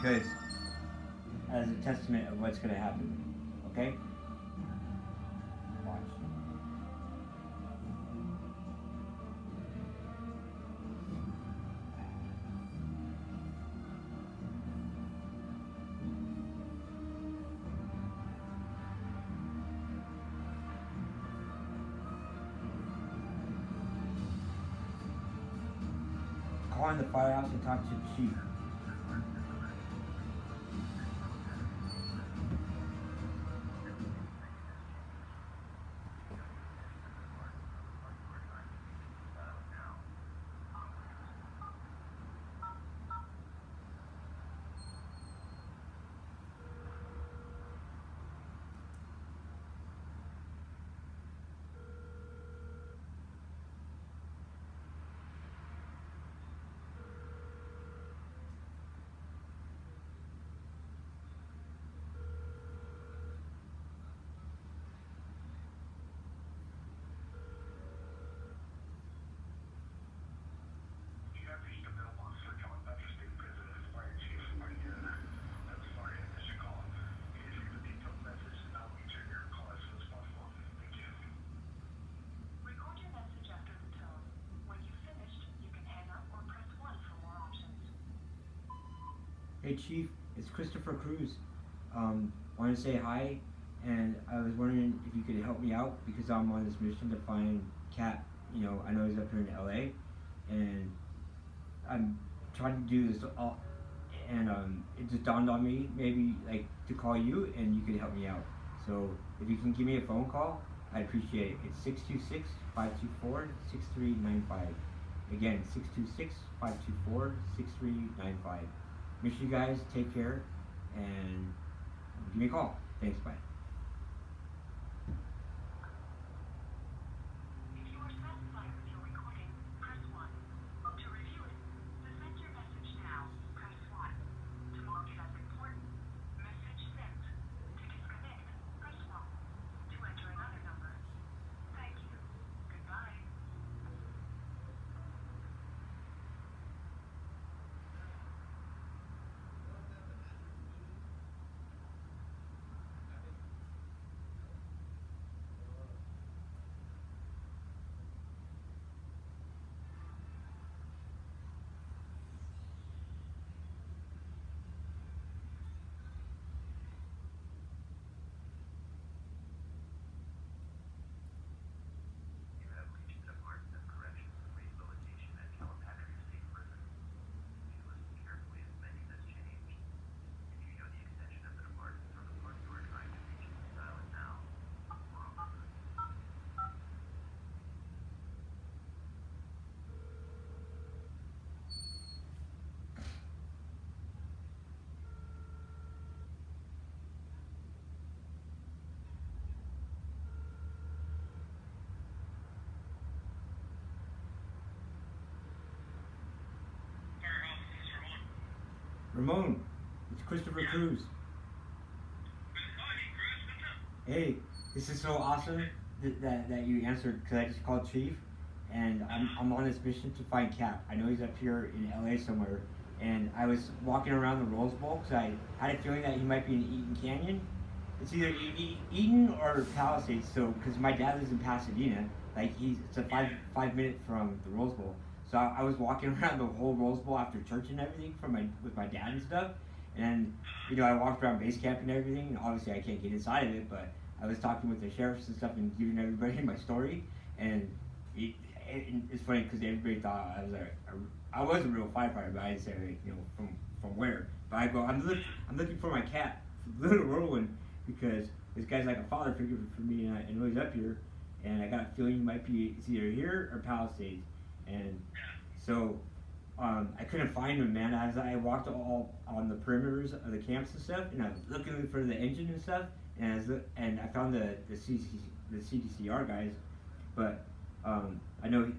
because as a testament of what's going to happen. Okay? Watch. Call in the firehouse and talk to the chief. Hey Chief, it's Christopher Cruz. Want to say hi, and I was wondering if you could help me out because I'm on this mission to find Cat. You know, I know he's up here in LA, and I'm trying to do this all, and it just dawned on me maybe like to call you and you could help me out. So if you can give me a phone call, I appreciate it. It's 626-524-6395. Again, 626-524-6395. Make sure you guys take care and give me a call. Thanks, bye. Ramon, it's Christopher Cruz. Hey, this is so awesome that you answered because I just called Chief and I'm on this mission to find Cap. I know he's up here in LA somewhere, and I was walking around the Rose Bowl because I had a feeling that he might be in Eaton Canyon. It's either Eaton or Palisades. So because my dad lives in Pasadena, like it's a five minute from the Rose Bowl. So I was walking around the whole Rose Bowl after church and everything with my dad and stuff. And you know, I walked around base camp and everything. And obviously, I can't get inside of it, but I was talking with the sheriffs and stuff and giving everybody my story. And it's funny because everybody thought I was a real firefighter, but I didn't say like, you know, from where. But I go, I'm looking for my cat, Little Roland, because this guy's like a father figure for me, and I know he's up here, and I got a feeling he might be it's either here or Palisades. And so I couldn't find him, man. As I walked all on the perimeters of the camps and stuff, and I was looking for the engine and stuff, and I found the CDCR guys, but I know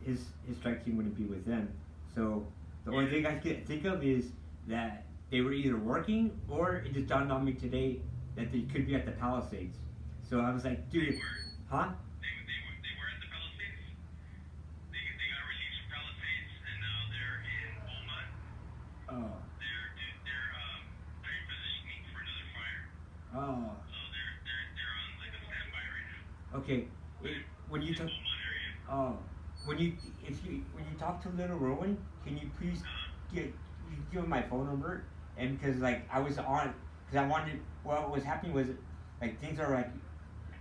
his strike team wouldn't be with them. So the only thing I could think of is that they were either working, or it just dawned on me today that they could be at the Palisades. So I was like, dude, huh? They were at the Palisades. They got released from Palisades, and now they're in Beaumont. Oh. They're Oh, So they're on like a standby right now. okay. When you talk, Beaumont area. oh, when you when you talk to little Rowan, can you please get you give him my phone number? And because like I was on, because I wanted, what was happening was like things are like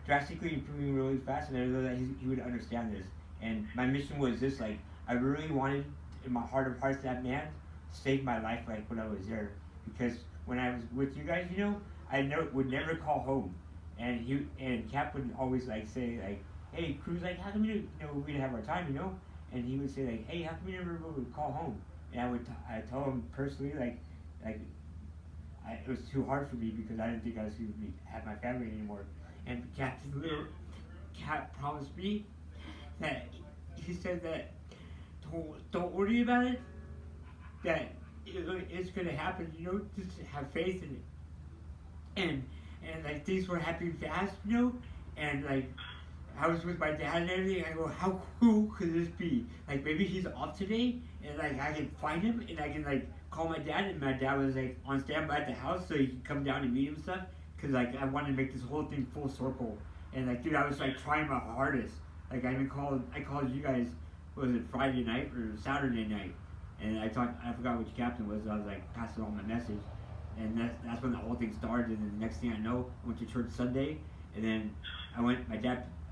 drastically improving really fast, and I know that he would understand this. And my mission was this: like I really wanted, in my heart of hearts, that man saved my life, like when I was there, because when I was with you guys, I never would never call home, and Cap would always like say like, "Hey, Cruz, like how come we didn't have our time, And he would say like, "Hey, how come you never would call home?" And I told him personally like it was too hard for me because I didn't think I was going to have my family anymore. And Captain Little Cat promised me that he said that don't worry about it, that it's going to happen. Just have faith in it. And like things were happening fast, and like I was with my dad and everything. I go, how cool could this be? Like maybe he's off today, and like I can find him, and I can like call my dad, and my dad was like on standby at the house, so he could come down and meet him and stuff. Cause like I wanted to make this whole thing full circle, and like dude, I was like trying my hardest. Like I called you guys. Was it Friday night or Saturday night? And I forgot which captain was. I was like passing on my message, and that's when the whole thing started. And then the next thing I know, I went to church Sunday, and then I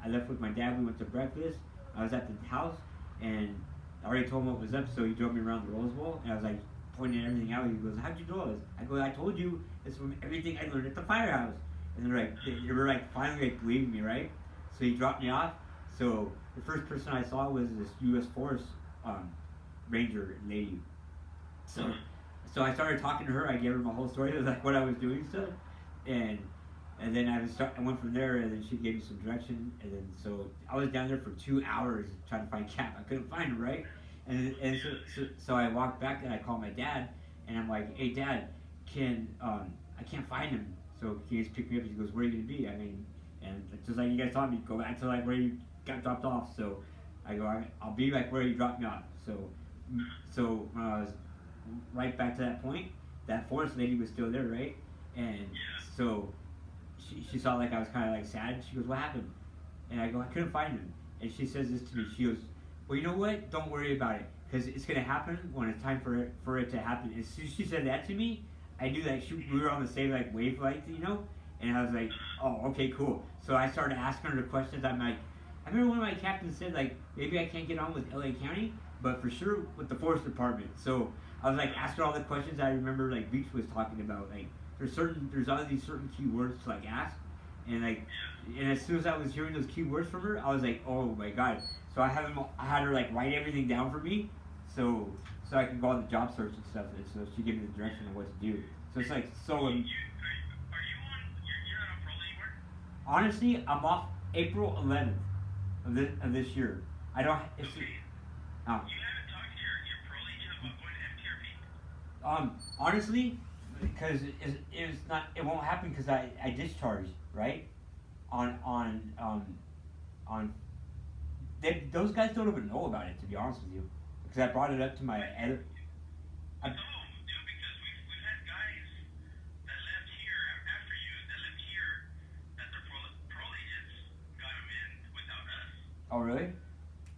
left with my dad. We went to breakfast. I was at the house, and I already told him what was up, so he drove me around the Rose Bowl, and I was like pointing everything out. He goes, "How'd you know this?" I go, "I told you. It's from everything I learned at the firehouse." And they were like finally like believing me, right? So he dropped me off. So the first person I saw was this U.S. Force Ranger lady. So I started talking to her. I gave her my whole story of like what I was doing stuff, and then I went from there, and then she gave me some direction, and then so I was down there for 2 hours trying to find Cap. I couldn't find him, right? So I walked back and I called my dad, and I'm like, "Hey, Dad, I can't find him. So can you just pick me up?" He goes, "Where are you gonna be?" I mean, and just like you guys taught me, go back to like where you got dropped off. So I go, "I'll be like where you dropped me off." So when I was right back to that point, that forest lady was still there, right? And so she saw like I was kind of like sad. She goes, "What happened?" And I go, "I couldn't find him." And she says this to me. She goes, "Well, you know what? Don't worry about it, because it's gonna happen when it's time for it to happen." And she said that to me. I knew that we were on the same like wavelength, And I was like, "Oh, okay, cool." So I started asking her the questions. I'm like, I remember one of my captains said like, maybe I can't get on with LA County, but for sure with the Forest Department. So I was like asking all the questions I remember like Beach was talking about. Like there's all these certain key words to like ask, and as soon as I was hearing those key words from her, I was like, oh my god. So I had her like write everything down for me, so I could go on the job search and stuff. And so she gave me the direction of what to do. So it's like so. Are you on? You're not on parole anymore? Honestly, I'm off April 11th of this year. I don't. It's, Okay. uh, You haven't talked to your parole agent about going to MTRP? Honestly, because it's not. It won't happen because I discharged, right? On those guys don't even know about it, to be honest with you, because I brought it up to my editor. No, dude, because we've had guys that left here after you that left here that their parole agents got them in without us. Oh really?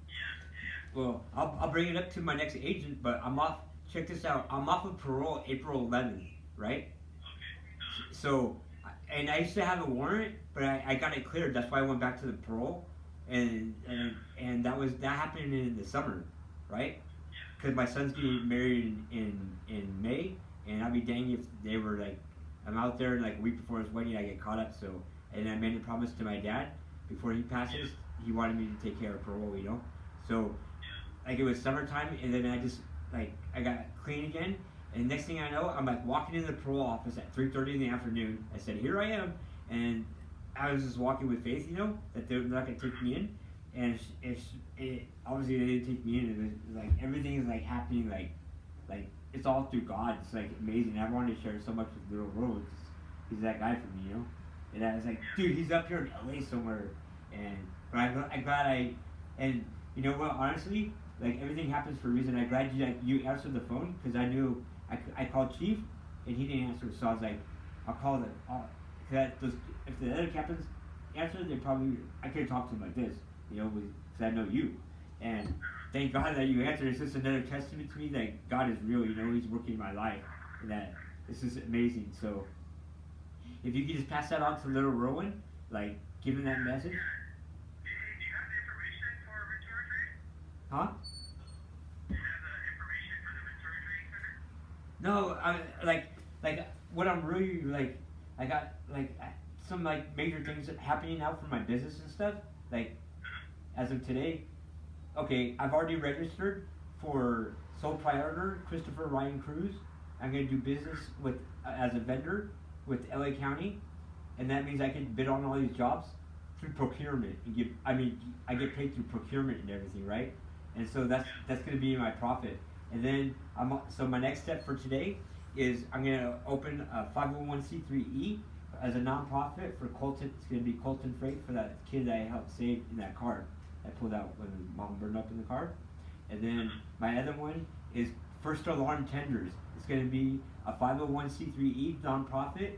Yeah. Well, I'll bring it up to my next agent, but I'm off. Check this out. I'm off of parole April 11th, right? Okay. So, and I used to have a warrant, but I got it cleared. That's why I went back to the parole, and that happened in the summer, right? Because my son's getting married in May, and I'd be dang if they were like, I'm out there like a week before his wedding, I get caught up. So, and I made a promise to my dad before he passes. He wanted me to take care of parole, So, like it was summertime, and then I got clean again. And next thing I know, I'm like walking into the parole office at 3:30 in the afternoon. I said, "Here I am," and I was just walking with faith, that they're not gonna take me in. And obviously they didn't take me in. It was like everything is like happening, like it's all through God. It's like amazing. I wanted to share so much with Little Rose. He's that guy for me, And I was like, dude, he's up here in LA somewhere. But I'm glad and you know what? Honestly, like everything happens for a reason. I'm glad you answered the phone because I knew I called Chief and he didn't answer. So I was like, I'll call those, if the other captains answered, they probably I could talk to them like this, because I know you, and thank God that you answered. It's just another testament to me that God is real. He's working in my life, and that this is amazing. So, if you could just pass that on to little Rowan, like give him that message. Do you have the information for Ventura Trade? Huh? Do you have the information for the Ventura Trade Center? No, like what I'm really like, I got like some like major things happening now for my business and stuff. Like as of today, okay, I've already registered for sole proprietor Christopher Ryan Cruz. I'm gonna do business with as a vendor with LA County, and that means I can bid on all these jobs through procurement and I get paid through procurement and everything, right? And so that's gonna be my profit. And then so my next step for today is I'm gonna open a 501c3e as a nonprofit for Colton. It's gonna be Colton Freight for that kid that I helped save in that car I pulled out when his mom burned up in the car. And then my other one is First Alarm Tenders. It's going to be a 501c3e nonprofit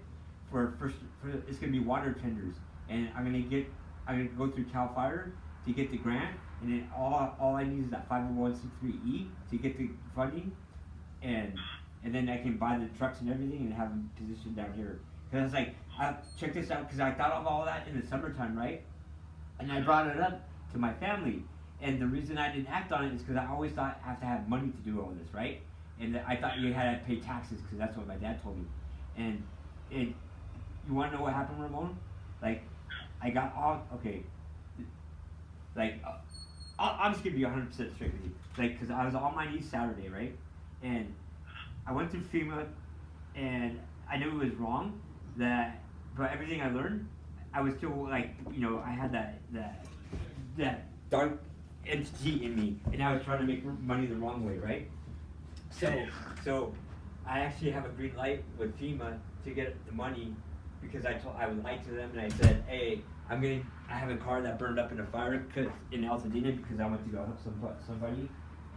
it's going to be water tenders. And I'm going to go through Cal Fire to get the grant. And then all I need is that 501c3e to get the funding. And then I can buy the trucks and everything and have them positioned down here. Because I was like, check this out, because I thought of all that in the summertime, right? And I brought it up to my family, and the reason I didn't act on it is because I always thought I have to have money to do all this, right? And I thought you had to pay taxes because that's what my dad told me. And you want to know what happened, Ramon? Like, I got all okay. Like, I'm just gonna be 100% straight with you. Like, because I was on my knees Saturday, right? And I went through FEMA, and I knew it was wrong. But everything I learned, I was still like, I had that dark entity in me, and I was trying to make money the wrong way, right? So I actually have a green light with FEMA to get the money because I would lied to them and I said, hey, I have a car that burned up in a fire in Altadena because I went to go help somebody,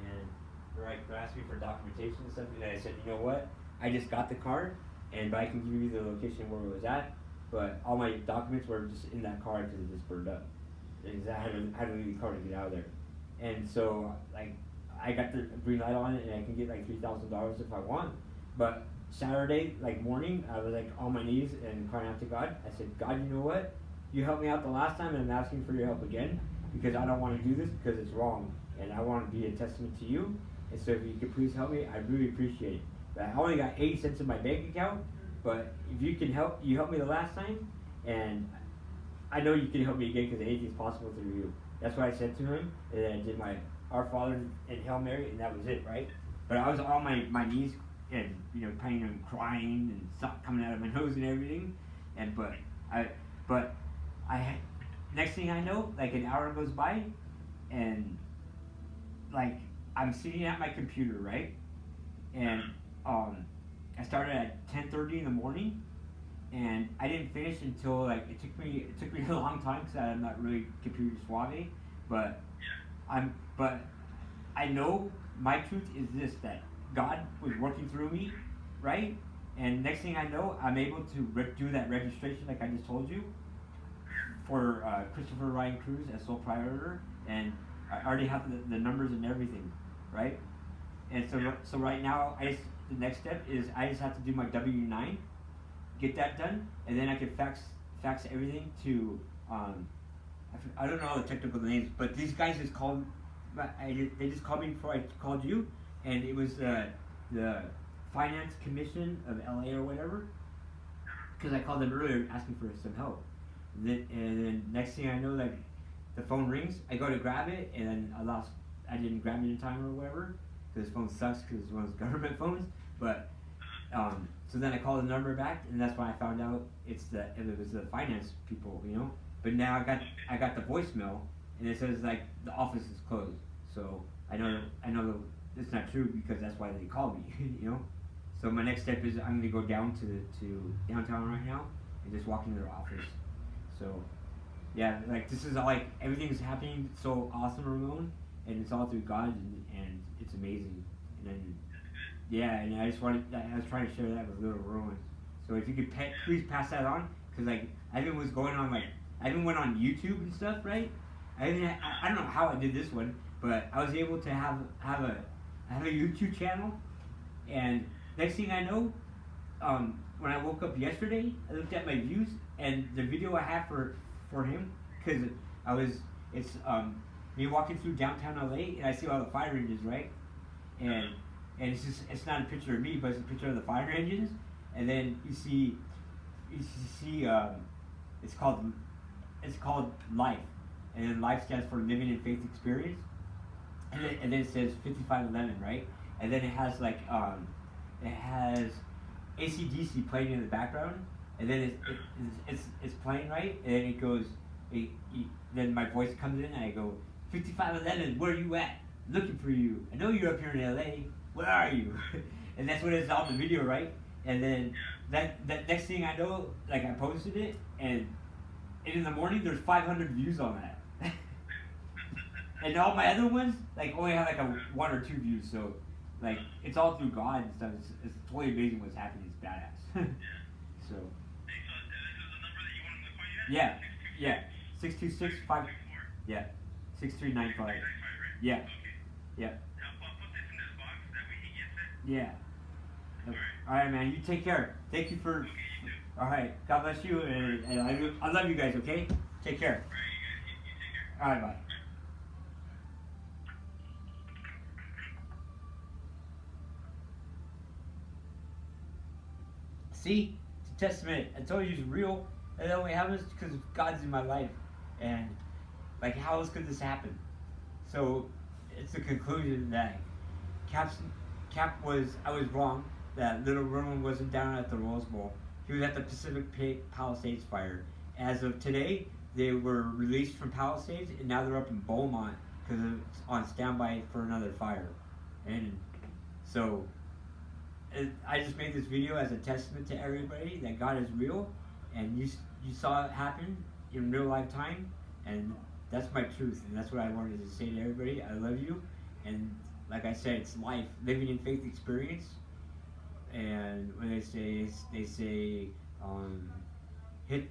and they asked me for documentation and stuff, and I said, you know what? I just got the car, but I can give you the location where it was at. But all my documents were just in that car because it just burned up. And I had to leave the car to get out of there. And so, like, I got the green light on it, and I can get like $3,000 if I want. But Saturday, like morning, I was like on my knees and crying out to God. I said, God, you know what? You helped me out the last time, and I'm asking for your help again because I don't want to do this because it's wrong, and I want to be a testament to you. And so, if you could please help me, I really appreciate it. But I only got 80 cents in my bank account. But if you can help, you helped me the last time, and I know you can help me again because anything's possible through you. That's what I said to him, and then I did my Our Father and Hail Mary, and that was it, right? But I was on my knees and praying and crying and stuff coming out of my nose and everything, but next thing I know, like an hour goes by, and like I'm sitting at my computer, right, and I started at 10:30 in the morning, and I didn't finish until like it took me a long time because I'm not really computer suave, but I know my truth is this, that God was working through me, right? And next thing I know, I'm able to do that registration like I just told you for Christopher Ryan Cruz as sole proprietor, and I already have the numbers and everything, right? And so right now, the next step is I just have to do my W-9, get that done, and then I can fax everything to I don't know all the technical names, but these guys just called. They just called me before I called you, and it was the Finance Commission of LA or whatever, because I called them earlier asking for some help. And then next thing I know, like the phone rings, I go to grab it, and then I didn't grab it in time or whatever, because this phone sucks because it's one of those government phones. But so then I called the number back, and that's when I found out it was the finance people, But now I got the voicemail, and it says like the office is closed. So I know it's not true because that's why they called me, So my next step is I'm gonna go down to downtown right now and just walk into their office. So yeah, like this is all, like everything's happening so awesome, Ramon, and it's all through God, and it's amazing. And then and I was trying to share that with little Rowan. So if you could please pass that on, because like I even was going on like I even went on YouTube and stuff, right? I don't know how I did this one, but I was able to have a YouTube channel, and next thing I know, when I woke up yesterday, I looked at my views and the video I have for him, because it's me walking through downtown LA and I see all the fire engines, right? And it's not a picture of me, but it's a picture of the fire engines, and then you see it's called life, and then life stands for living in faith experience, and then it says 5511, right? And then it has like it has ACDC playing in the background, and then it's playing, right, and then it goes then my voice comes in and I go, 5511, where are you at? Looking for you. I know you're up here in LA. Where are you? And that's what it's on the video, right? And then that next thing I know, like I posted it, and in the morning there's 500 views on that. And all my other ones like only have like a 1 or 2 views. So like it's all through God and stuff. It's totally amazing what's happening. It's badass. So. Hey, so this is the number that you want him to call you at? Yeah. 626-5. Yeah. 6395. 6395, right? Yeah. Okay. Yeah. I'll put this in this box, that way he gets it. Yeah. Alright. All right, man. You take care. Thank you for. Okay, you too. All right. God bless you, and I love you guys. Okay. Take care. Alright, you take care. All right. Bye. See, it's a testament. I told you it's real, and it only happens because God's in my life, and like, how else could this happen? So, it's the conclusion that I was wrong. That little Roman wasn't down at the Rose Bowl. He was at the Palisades fire. As of today, they were released from Palisades, and now they're up in Beaumont because it's on standby for another fire. And so, I just made this video as a testament to everybody that God is real, and you saw it happen in real life time, and that's my truth, and that's what I wanted to say to everybody. I love you, and like I said, it's life, living in faith experience. And when they say hit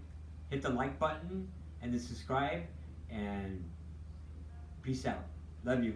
the like button and the subscribe, and peace out. Love you.